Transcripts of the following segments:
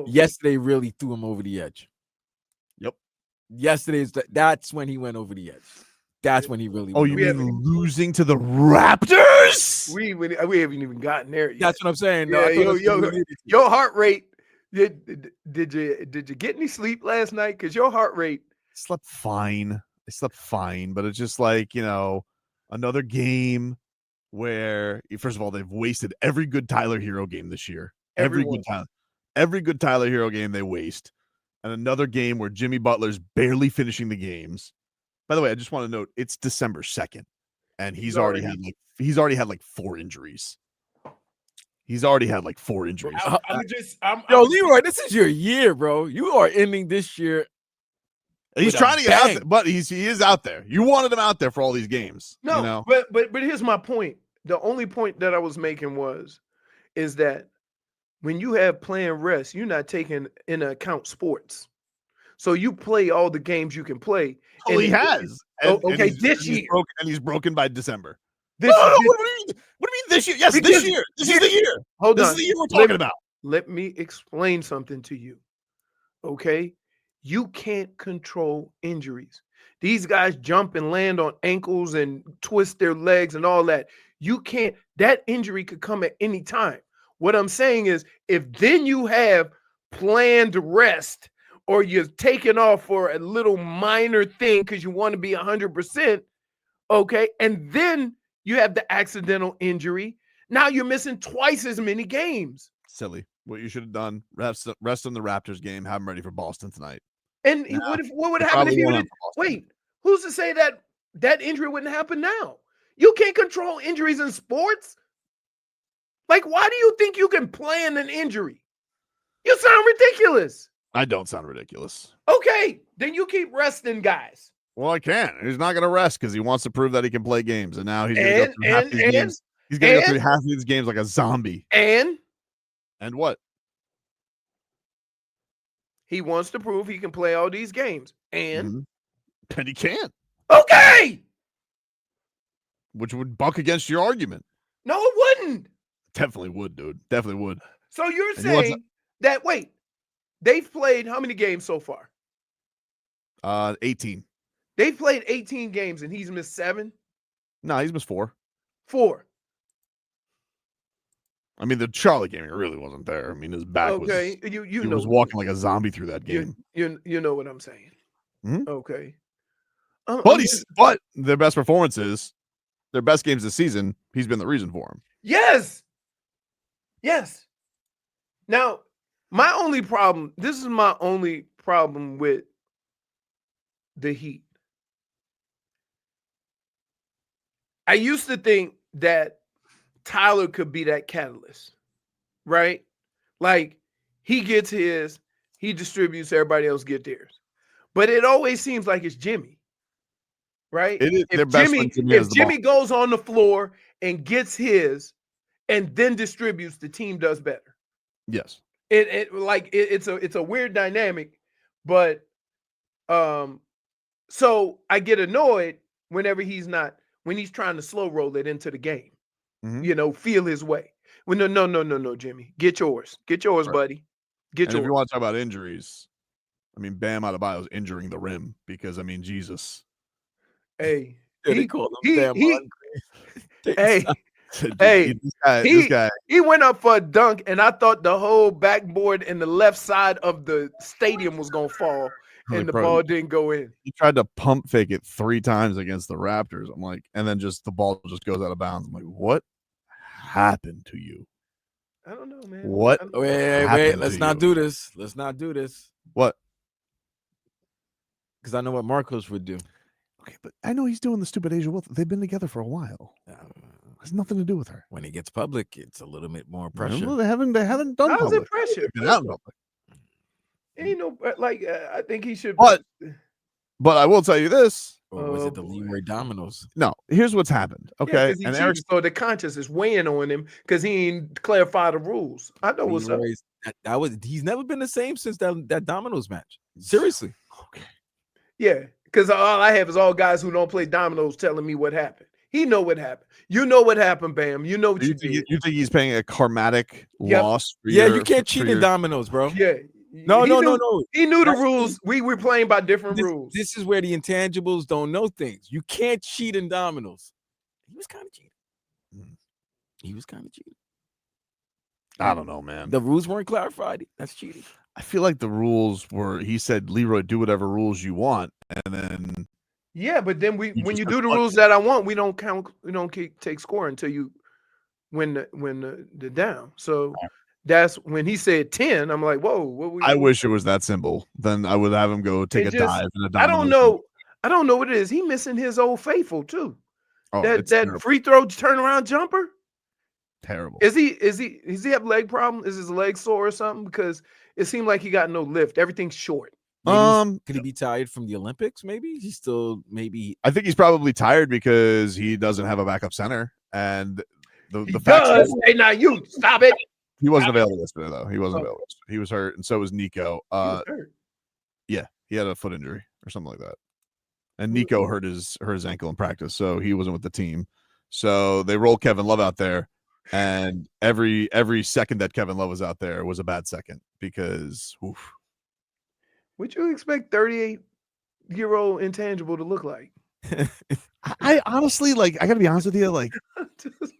Yesterday really threw him over the edge. Yep. That's when he went over the edge. That's when he really. Oh, you mean losing to the Raptors? We haven't even gotten there yet. That's what I'm saying. Yeah, No, your heart rate. Did you get any sleep last night? Because your heart rate. I slept fine, but it's just like, another game where, first of all, they've wasted every good Tyler Hero game this year. Every good Tyler Hero game they waste. And another game where Jimmy Butler's barely finishing the games. By the way, I just want to note it's December 2nd, and he's already had like 4 injuries. Yo, Leroy, this is your year, bro. You are ending this year. He's trying to get out there, but he is out there. You wanted him out there for all these games. No, but here's my point. The only point that I was making is that when you have planned rest, you're not taking into account sports. So you play all the games you can play. Oh, he has. This year. He's broken by December. What do you mean this year? Yes, this year. This is the year. Hold on. This is the year we're talking about. Let me explain something to you. Okay? You can't control injuries. These guys jump and land on ankles and twist their legs and all that. You can't. That injury could come at any time. What I'm saying is, if then you have planned rest, or you're taking off for a little minor thing because you want to be 100%, okay? And then you have the accidental injury. Now you're missing twice as many games. Silly. What you should have done, rest on the Raptors game, have them ready for Boston tonight. And what would happen if you did? Wait, who's to say that injury wouldn't happen now? You can't control injuries in sports. Like, why do you think you can plan an injury? You sound ridiculous. I don't sound ridiculous. Okay, then you keep resting guys. Well, I can't. He's not going to rest because he wants to prove that he can play games, and now he's going to go through half these games. He's going to go through half these games like a zombie. And what? He wants to prove he can play all these games, and he can't. Okay, which would buck against your argument. No, it wouldn't. Definitely would, dude. Definitely would. So you're saying that? Wait. They've played how many games so far? 18. They've played 18 games and he's missed 7? No, he's missed 4. 4. I mean, the Charlotte game, he really wasn't there. I mean, his back was... Okay, he was walking like a zombie through that game. You know what I'm saying. Mm-hmm. Okay. But their best performances, their best games this season, he's been the reason for them. Yes. Now, this is my only problem with the Heat. I used to think that Tyler could be that catalyst, right? Like, he gets his, he distributes, everybody else get theirs. But it always seems like it's Jimmy, right? If Jimmy goes on the floor and gets his and then distributes, the team does better. Yes. It's a weird dynamic, but so I get annoyed whenever when he's trying to slow roll it into the game. Mm-hmm. Feel his way. Well, no, Jimmy. Get yours, right, buddy. Get yours. If you want to talk about injuries, I mean, Bam Adebayo's injuring the rim because, I mean, Jesus. Hey, he called him Bam. This guy. He went up for a dunk, and I thought the whole backboard and the left side of the stadium was gonna fall, and the ball didn't go in. He tried to pump fake it 3 times against the Raptors. I'm like, and then the ball just goes out of bounds. I'm like, what happened to you? I don't know, man. What? Wait. Let's not do this. What? Because I know what Marcos would do. Okay, but I know he's doing the stupid Asia Wilson. They've been together for a while. Has nothing to do with her. When it gets public, it's a little bit more pressure. Well, they haven't done How's public. it pressure? They've been out in public. Ain't no I think he should. But I will tell you this. Or was it the Leroy Dominoes? No, here's what's happened. Okay, and Erik, so the conscience is weighing on him because he ain't clarified the rules. I know what's up. He's never been the same since that Dominoes match. Seriously. Okay. Yeah, because all I have is all guys who don't play dominoes telling me what happened. He know what happened. You know what happened, Bam. You know what you did. You think he's paying a karmatic Yep. loss? For Yeah, your, you can't for cheat your, in dominoes, bro. Yeah. No, He no, knew, no. He knew the That's rules. We were playing by different rules. This is where the intangibles don't know things. You can't cheat in dominoes. He was kind of cheating. He was kind of cheating. I don't know, man. The rules weren't clarified. That's cheating. I feel like the rules were. He said, "Leroy, do whatever rules you want," and then Yeah, but then when just you took do the one. rules that I want, we don't count. We don't take score until you win the down. So that's when he said 10. I'm like, whoa, what we? I wish it was that simple. Then I would have him go take a dive in a domino. I don't know what it is. He missing his old faithful too. Oh, that terrible. free throw turnaround jumper. Terrible. Does he have leg problem? Is his leg sore or something? Because it seemed like he got no lift. Everything's short. Could he be tired from the Olympics? Maybe he's still I think he's probably tired because he doesn't have a backup center, and the fact does. Hey, now you stop it. He wasn't available yesterday though. He wasn't available. He was hurt, and so was Nico. Yeah, he had a foot injury or something like that, and Nico hurt his ankle in practice, so he wasn't with the team. So they rolled Kevin Love out there, and every second that Kevin Love was out there was a bad second because. Oof. Would you expect 38-year-old intangible to look like? I honestly, like, I gotta be honest with you, like,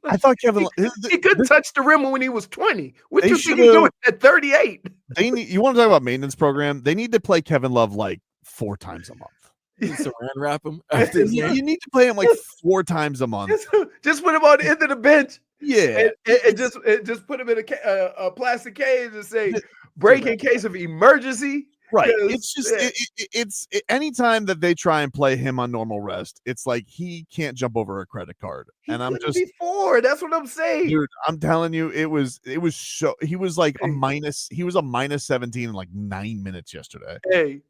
I thought Kevin he couldn't touch the rim when he was 20. What you think he's doing at 38? You want to talk about maintenance program? They need to play Kevin Love like 4 times a month. You saran wrap him. You need to play him like 4 times a month. Just put him on the end of the bench. Yeah, and just put him in a plastic cage and say break in case of emergency. Right. It's just it's anytime that they try and play him on normal rest, it's like he can't jump over a credit card. And I'm just before. That's what I'm saying. Dude, I'm telling you, it was so he was like a minus 17 in like 9 minutes yesterday. Hey,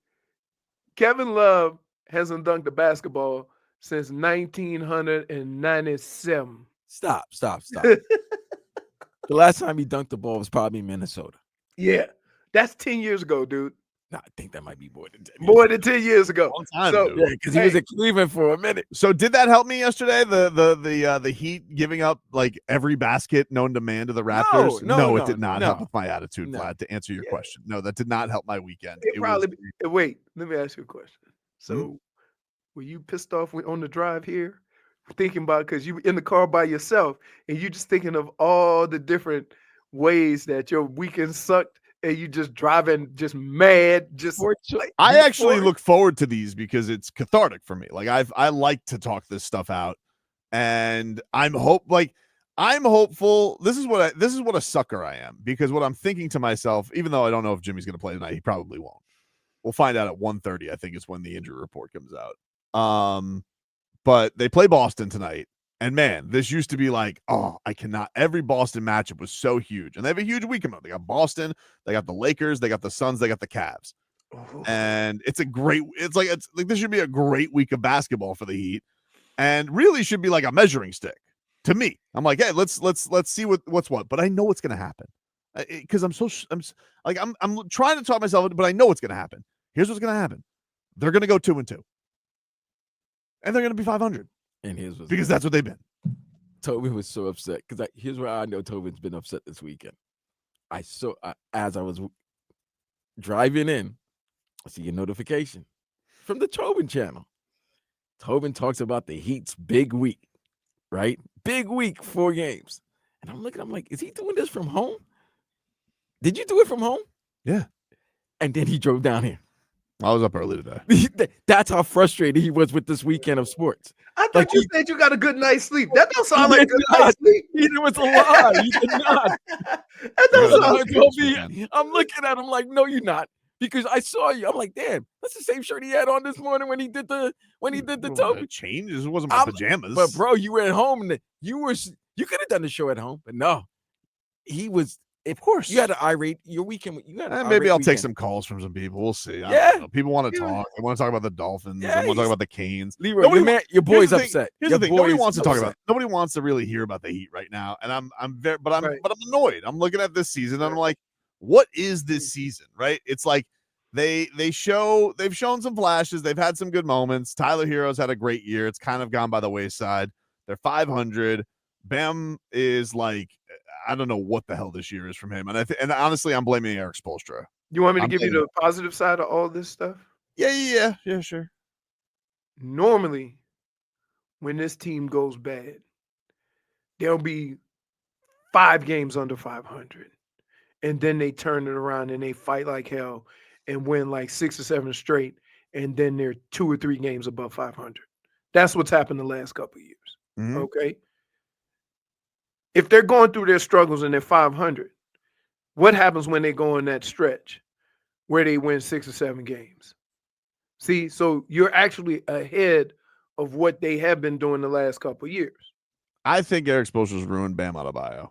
Kevin Love hasn't dunked a basketball since 1997. Stop. The last time he dunked the ball was probably in Minnesota. Yeah, that's 10 years ago, dude. No, I think that might be more than 10 years. More than 10 years ago. Long time, so, dude. Yeah, because he was at Cleveland for a minute. So did that help me yesterday? The Heat giving up like every basket known to man to the Raptors? No, it did not help with my attitude, Vlad, to answer your question. No, that did not help my weekend. Wait, let me ask you a question. So were you pissed off on the drive here? Thinking about because you were in the car by yourself and you just thinking of all the different ways that your weekend sucked. And you just driving, just mad, just. I actually look forward to these because it's cathartic for me. Like I like to talk this stuff out, and I'm hopeful. This is what a sucker I am, because what I'm thinking to myself, even though I don't know if Jimmy's going to play tonight, he probably won't. We'll find out at 1:30. I think is when the injury report comes out. But they play Boston tonight. And man, this used to be like, I cannot. Every Boston matchup was so huge, and they have a huge week coming up. They got Boston, they got the Lakers, they got the Suns, they got the Cavs, and it's like this should be a great week of basketball for the Heat, and really should be like a measuring stick to me. I'm like, hey, let's see what's what. But I know what's gonna happen because I'm trying to talk myself, but I know what's gonna happen. Here's what's gonna happen: they're gonna go 2-2, and they're gonna be 500. And because that's what they've been. Tobin was so upset because here's where I know Tobin's been upset this weekend. As I was driving in, I see a notification from the Tobin channel. Tobin talks about the Heat's big week, right? Big week, 4 games. And I'm like, is he doing this from home? Did you do it from home? Yeah. And then he drove down here. I was up early today. That's how frustrated he was with this weekend of sports. I thought you said you got a good night's sleep. That don't sound like a good night's sleep. It was a lie. You did not. That don't sound like I'm looking at him like, no, you're not. Because I saw you. I'm like, damn, that's the same shirt he had on this morning when he did the Tobin change. It wasn't my pajamas. But bro, you were at home and you could have done the show at home, but no. He was. Of course, you had an irate your weekend. Maybe I'll take some calls from some people. We'll see. I don't know. People want to talk. They want to talk about the Dolphins. They want to talk about the Canes. Leroy, your boy's upset. Here's the thing. Nobody wants to talk about. Nobody wants to really hear about the Heat right now. And I'm annoyed. I'm looking at this season. And I'm like, what is this season? Right? It's like they've shown some flashes. They've had some good moments. Tyler Hero's had a great year. It's kind of gone by the wayside. They're 500. Bam is like, I don't know what the hell this year is from him. And honestly, I'm blaming Erik Spoelstra. You want me to give you the positive side of all this stuff? Yeah, sure. Normally, when this team goes bad, there'll be 5 games under 500. And then they turn it around and they fight like hell and win like 6 or 7 straight. And then they're 2 or 3 games above 500. That's what's happened the last couple of years. Mm-hmm. Okay. If they're going through their struggles and they're 500, what happens when they go in that stretch where they win 6 or 7 games? See, so you're actually ahead of what they have been doing the last couple of years. I think Erik Spoelstra's ruined Bam Adebayo.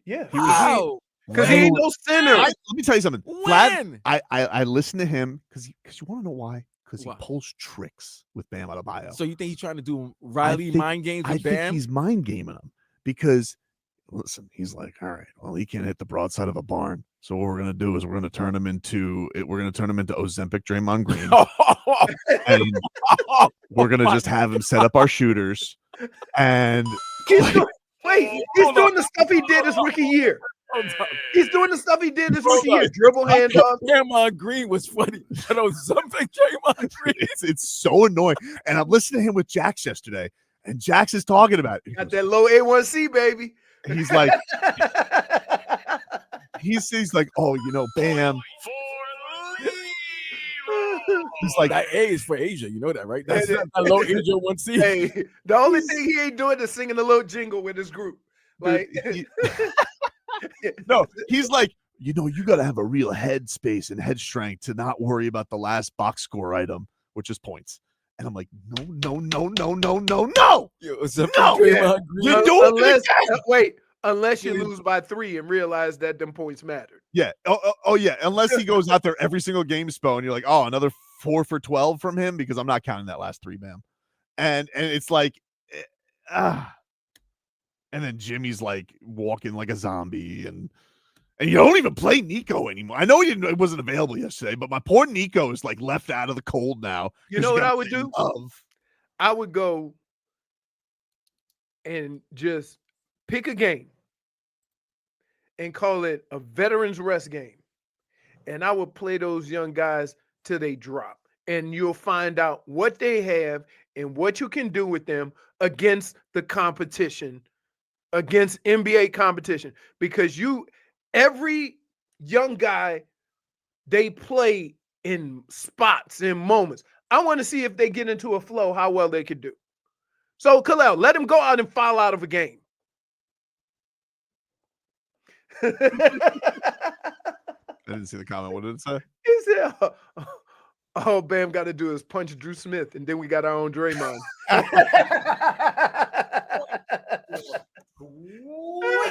Yeah. Wow. Because he ain't no sinner. Let me tell you something. When? I listen to him because you want to know why? Because he Why? pulls tricks with Bam Adebayo. So you think he's trying to do Riley mind games with I Bam? think he's mind gaming him because, listen, he's like, all right, well, he can't hit the broadside of a barn. So what we're gonna do is we're gonna turn him into Ozempic Draymond Green, and we're gonna just have him set up our shooters. And he's doing the stuff he did his rookie year. He's doing the stuff he did this rookie year. Dribble handoff. Draymond Green was funny. But Ozempic Draymond Green. It's so annoying. And I'm listening to him with Jax yesterday, and Jax is talking about it. Got that low A1C, baby. He's like, he's like, oh, Bam. He's like, that A is for Asia. You know that, right? That's a low Asia 1C. Hey, the only thing he ain't doing is singing a little jingle with his group. Like, no, he's like, you got to have a real head space and head strength to not worry about the last box score item, which is points. And I'm like, no. Yo, Draymond Green. You're doing unless you lose by 3 and realize that them points mattered. Yeah. Oh yeah. Unless he goes out there every single game, Spo, and you're like, oh, another 4 for 12 from him because I'm not counting that last 3, Bam. And it's like, and then Jimmy's like walking like a zombie, and you don't even play Nico anymore. I know it wasn't available yesterday, but my poor Nico is like left out of the cold now. You know what I would do? I would go and just pick a game and call it a veterans rest game. And I would play those young guys till they drop. And you'll find out what they have and what you can do with them against the competition, against NBA competition. Because every young guy, they play in spots, in moments. I want to see if they get into a flow, how well they could do. So, Khalil, let him go out and foul out of a game. I didn't see the comment. What did it say? He said, all Bam got to do is punch Drew Smith, and then we got our own Draymond.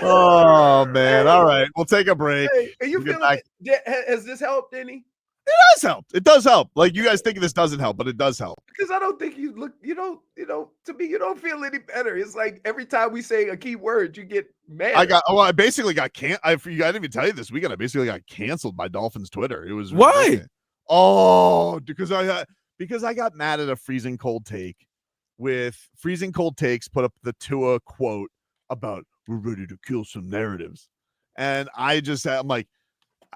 Oh, man. All right. We'll take a break. Hey, and you feel like has this helped any? It does help. It does help. Like, you guys think this doesn't help, but it does help. Because I don't think to me, you don't feel any better. It's like every time we say a key word, you get mad. I basically got I didn't even tell you this weekend. I basically got canceled by Dolphins Twitter. It was why? Ridiculous. Oh, because I got mad at a freezing cold take with freezing cold takes put up the Tua quote about we're ready to kill some narratives. And I'm like,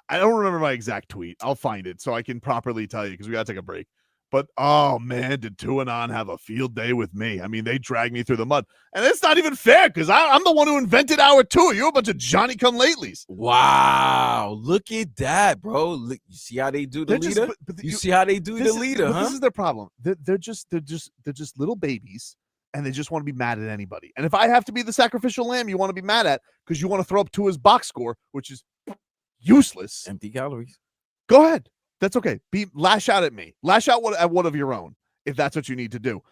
I don't remember my exact tweet. I'll find it so I can properly tell you because we got to take a break. But, oh, man, did Tuanon have a field day with me. I mean, they dragged me through the mud. And it's not even fair because I'm the one who invented our Tua. You're a bunch of Johnny-come-latelys. Wow. Look at that, bro. Look, you see how they do the leader? You see how they do the leader, huh? This is their problem. They're just little babies, and they just want to be mad at anybody. And if I have to be the sacrificial lamb you want to be mad at because you want to throw up Tua's box score, which is useless. Empty calories. Go ahead. That's okay. Lash out at me. Lash out at one of your own if that's what you need to do.